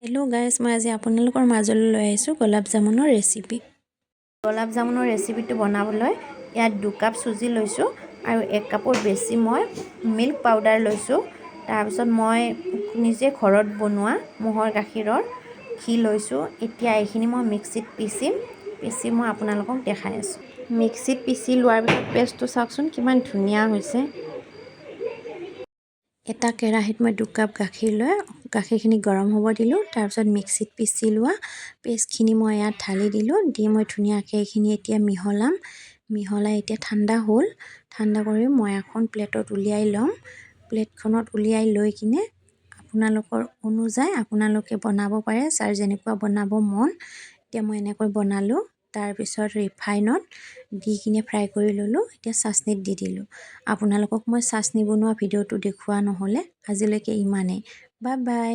Hello' guys, মই আজি আপোনালোকৰ মাজলৈ লৈ আহিছোঁ গোলাপ জামুনৰ ৰেচিপি। গোলাপ জামুনৰ ৰেচিপিটো বনাবলৈ ইয়াত 2 কাপ চুজি লৈছোঁ আৰু 1 কাপৰ বেছি মই মিল্ক পাউডাৰ লৈছোঁ। তাৰপিছত মই নিজে ঘৰত বনোৱা ম'হৰ গাখীৰৰ ঘি লৈছোঁ। এতিয়া এইখিনি মই মিক্সিত পিচি মই আপোনালোকক দেখাই আছোঁ। মিক্সিত পিচি লোৱাৰ পিছত পেষ্টটো চাওকচোন কিমান ধুনীয়া হৈছে। এটা কেৰাহীত মই 2 কাপ গাখীৰ লৈ গাখীৰখিনি গৰম হ'ব দিলোঁ। তাৰপিছত মিক্সিত পিচি লোৱা পেষ্টখিনি মই ইয়াত ঢালি দিলোঁ। দি মই ধুনীয়াকৈ এইখিনি এতিয়া মিহলাই এতিয়া ঠাণ্ডা হ'ল। ঠাণ্ডা কৰি মই এখন প্লেটত উলিয়াই ল'ম। প্লেটখনত উলিয়াই লৈ কিনে আপোনালোকৰ অনুযায়ী আপোনালোকে বনাব পাৰে, যাৰ যেনেকুৱা বনাব মন। এতিয়া মই এনেকৈ বনালোঁ। তাৰপিছত ৰিফাইনত দি কিনে ফ্ৰাই কৰি ল'লোঁ। এতিয়া চাচনিত দি দিলোঁ। আপোনালোকক মই চাচনি বনোৱা ভিডিঅ'টো দেখুওৱা নহ'লে আজিলৈকে ইমানেই। Bye bye.